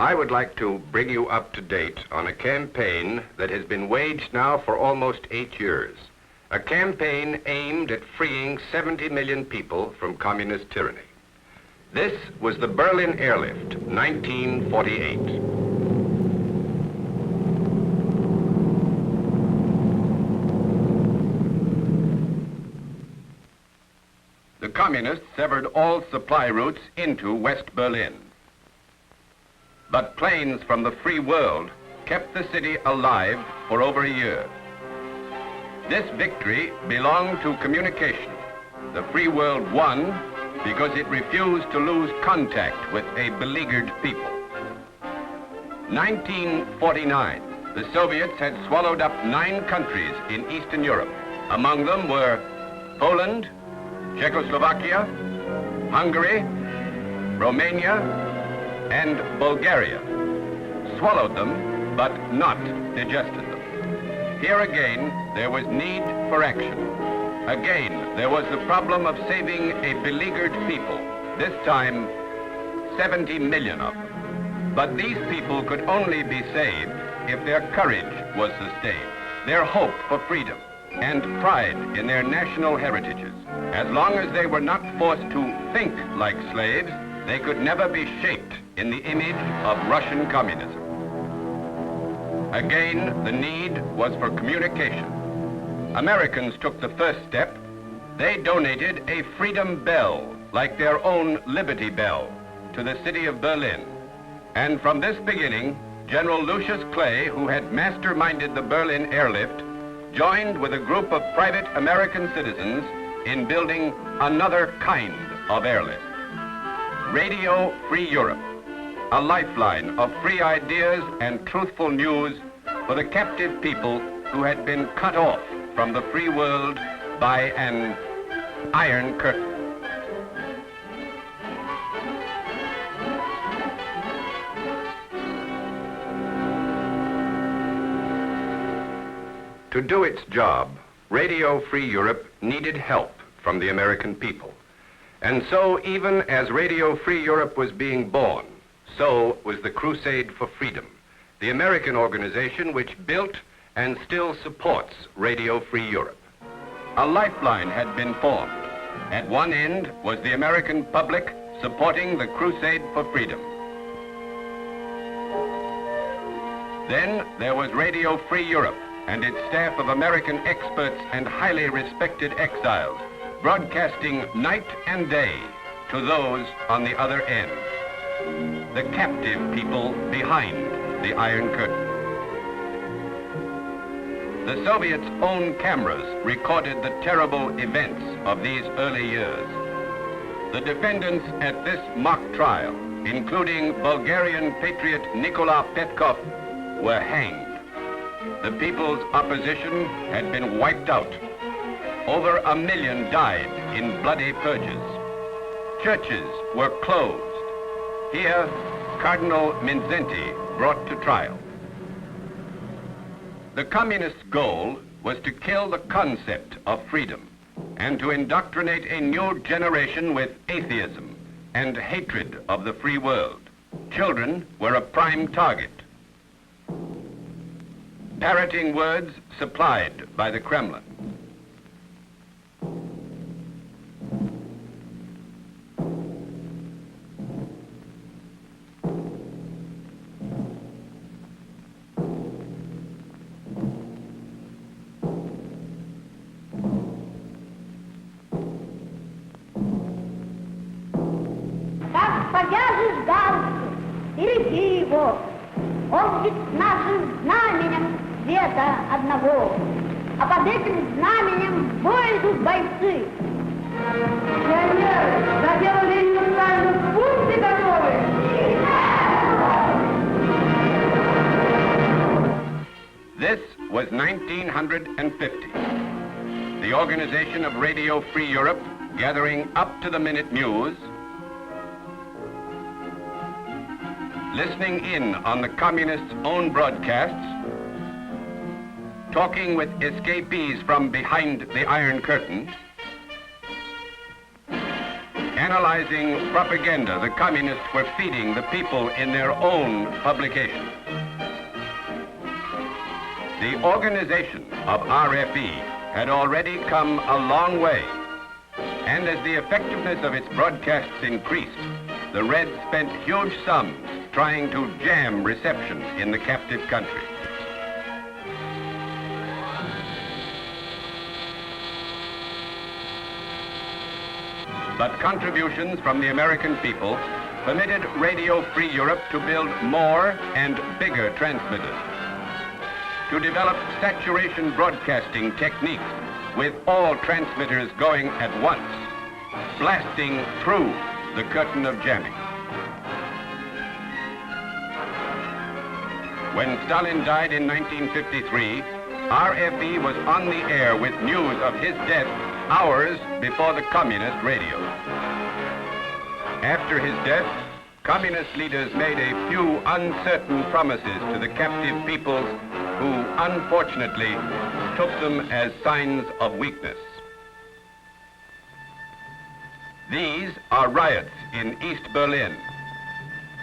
I would like to bring you up to date on a campaign that has been waged now for almost 8 years. A campaign aimed at freeing 70 million people from communist tyranny. This was the Berlin Airlift, 1948. The communists severed all supply routes into West Berlin. But planes from the free world kept the city alive for over a year. This victory belonged to communication. The free world won because it refused to lose contact with a beleaguered people. 1949, the Soviets had swallowed up 9 countries in Eastern Europe. Among them were Poland, Czechoslovakia, Hungary, Romania, and Bulgaria. Swallowed them, but not digested them. Here again, there was need for action. Again, there was the problem of saving a beleaguered people, this time 70 million of them. But these people could only be saved if their courage was sustained, their hope for freedom, and pride in their national heritages. As long as they were not forced to think like slaves, they could never be shaped in the image of Russian communism. Again, the need was for communication. Americans took the first step. They donated a freedom bell, like their own Liberty Bell, to the city of Berlin. And from this beginning, General Lucius Clay, who had masterminded the Berlin Airlift, joined with a group of private American citizens in building another kind of airlift. Radio Free Europe, a lifeline of free ideas and truthful news for the captive people who had been cut off from the free world by an iron curtain. To do its job, Radio Free Europe needed help from the American people. And so, even as Radio Free Europe was being born, so was the Crusade for Freedom, the American organization which built and still supports Radio Free Europe. A lifeline had been formed. At one end was the American public supporting the Crusade for Freedom. Then there was Radio Free Europe and its staff of American experts and highly respected exiles, broadcasting night and day to those on the other end, the captive people behind the Iron Curtain. The Soviets' own cameras recorded the terrible events of these early years. The defendants at this mock trial, including Bulgarian patriot Nicola Petkov, were hanged. The people's opposition had been wiped out. Over 1 million died in bloody purges. Churches were closed. Here, Cardinal Mindszenty brought to trial. The communist goal was to kill the concept of freedom and to indoctrinate a new generation with atheism and hatred of the free world. Children were a prime target. Parroting words supplied by the Kremlin. Повяжешь галстук, береги его. Он ведь с нашим знаменем света одного. А под этим знаменем в бой идут бойцы. Пионеры, заделали индустриальные пункты готовы. This was 1950. The organization of Radio Free Europe gathering up-to-the-minute news, listening in on the communists' own broadcasts, talking with escapees from behind the Iron Curtain, analyzing propaganda the communists were feeding the people in their own publications. The organization of RFE had already come a long way, and as the effectiveness of its broadcasts increased, the Reds spent huge sums trying to jam reception in the captive country. But contributions from the American people permitted Radio Free Europe to build more and bigger transmitters, to develop saturation broadcasting techniques with all transmitters going at once, blasting through the curtain of jamming. When Stalin died in 1953, RFE was on the air with news of his death hours before the communist radio. After his death, communist leaders made a few uncertain promises to the captive peoples who, unfortunately, took them as signs of weakness. These are riots in East Berlin,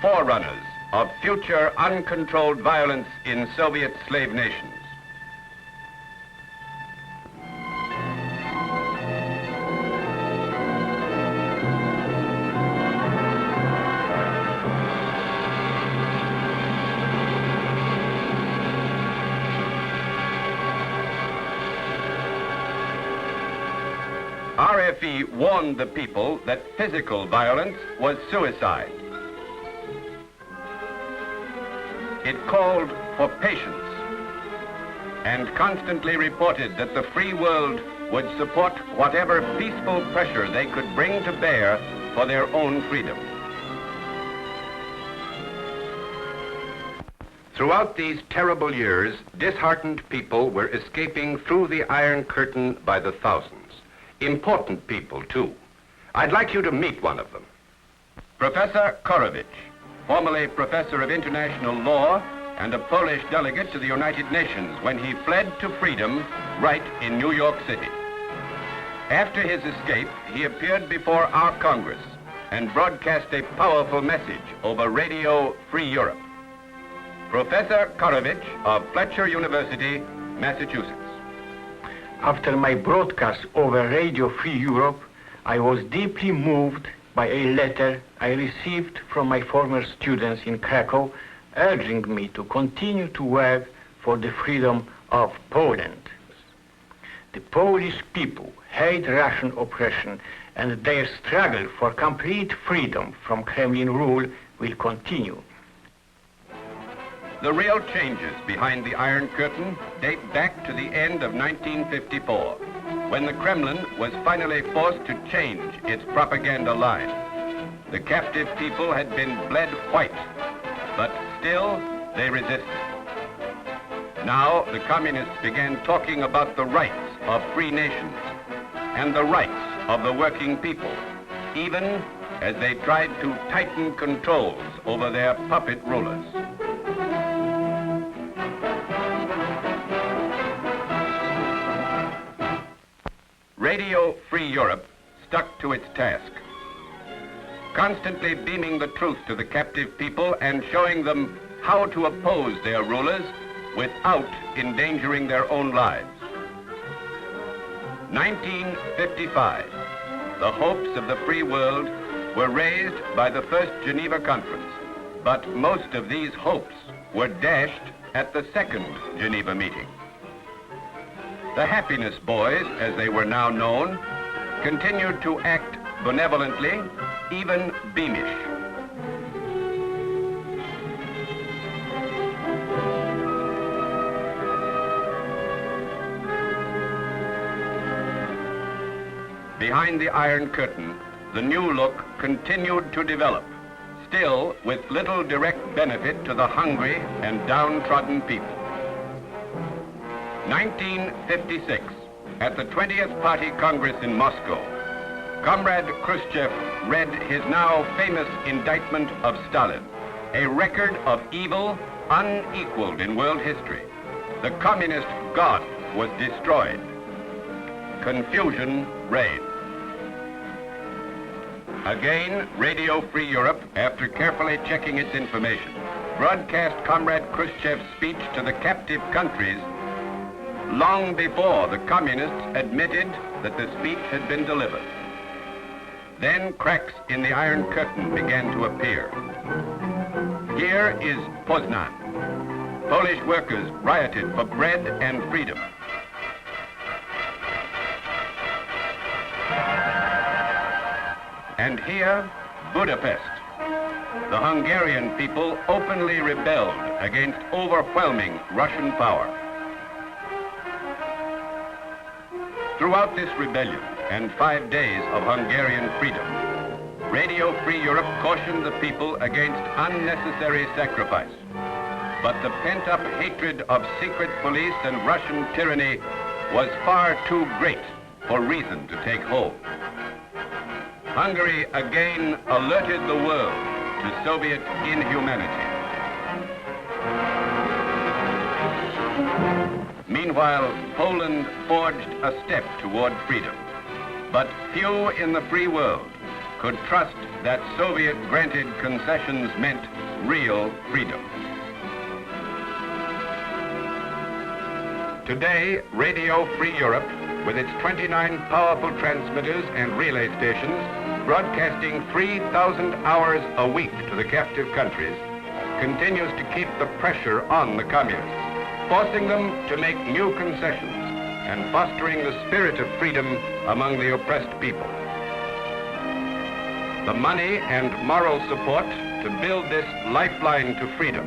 forerunners of future uncontrolled violence in Soviet slave nations. RFE warned the people that physical violence was suicide. It called for patience and constantly reported that the free world would support whatever peaceful pressure they could bring to bear for their own freedom. Throughout these terrible years, disheartened people were escaping through the Iron Curtain by the thousands. Important people, too. I'd like you to meet one of them. Professor Korowicz, formerly professor of international law and a Polish delegate to the United Nations when he fled to freedom right in New York City. After his escape, he appeared before our Congress and broadcast a powerful message over Radio Free Europe. Professor Korowicz of Fletcher University, Massachusetts. After my broadcast over Radio Free Europe, I was deeply moved by a letter I received from my former students in Krakow, urging me to continue to work for the freedom of Poland. The Polish people hate Russian oppression, and their struggle for complete freedom from Kremlin rule will continue. The real changes behind the Iron Curtain date back to the end of 1954, when the Kremlin was finally forced to change its propaganda line. The captive people had been bled white, but still they resisted. Now the communists began talking about the rights of free nations and the rights of the working people, even as they tried to tighten controls over their puppet rulers. Radio Free Europe stuck to its task, constantly beaming the truth to the captive people and showing them how to oppose their rulers without endangering their own lives. 1955, the hopes of the free world were raised by the First Geneva Conference, but most of these hopes were dashed at the Second Geneva meeting. The Happiness Boys, as they were now known, continued to act benevolently, even beamish. Behind the Iron Curtain, the new look continued to develop, still with little direct benefit to the hungry and downtrodden people. 1956, at the 20th Party Congress in Moscow, Comrade Khrushchev read his now famous indictment of Stalin, a record of evil unequaled in world history. The communist god was destroyed. Confusion reigned. Again, Radio Free Europe, after carefully checking its information, broadcast Comrade Khrushchev's speech to the captive countries long before the communists admitted that the speech had been delivered. Then cracks in the Iron Curtain began to appear. Here is Poznan. Polish workers rioted for bread and freedom. And here, Budapest. The Hungarian people openly rebelled against overwhelming Russian power. Throughout this rebellion and 5 days of Hungarian freedom, Radio Free Europe cautioned the people against unnecessary sacrifice. But the pent-up hatred of secret police and Russian tyranny was far too great for reason to take hold. Hungary again alerted the world to Soviet inhumanity. Meanwhile, Poland forged a step toward freedom. But few in the free world could trust that Soviet-granted concessions meant real freedom. Today, Radio Free Europe, with its 29 powerful transmitters and relay stations, broadcasting 3,000 hours a week to the captive countries, continues to keep the pressure on the communists, forcing them to make new concessions and fostering the spirit of freedom among the oppressed people. The money and moral support to build this lifeline to freedom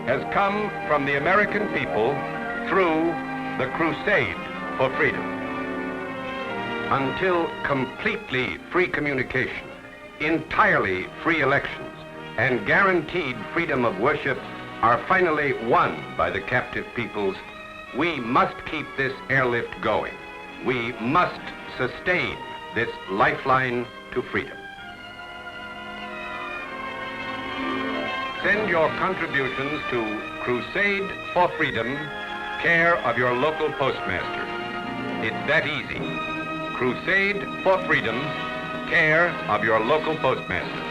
has come from the American people through the Crusade for freedom. Until completely free communication, entirely free elections, and guaranteed freedom of worship are finally won by the captive peoples, we must keep this airlift going. We must sustain this lifeline to freedom. Send your contributions to Crusade for Freedom, care of your local postmaster. It's that easy. Crusade for Freedom, care of your local postmaster.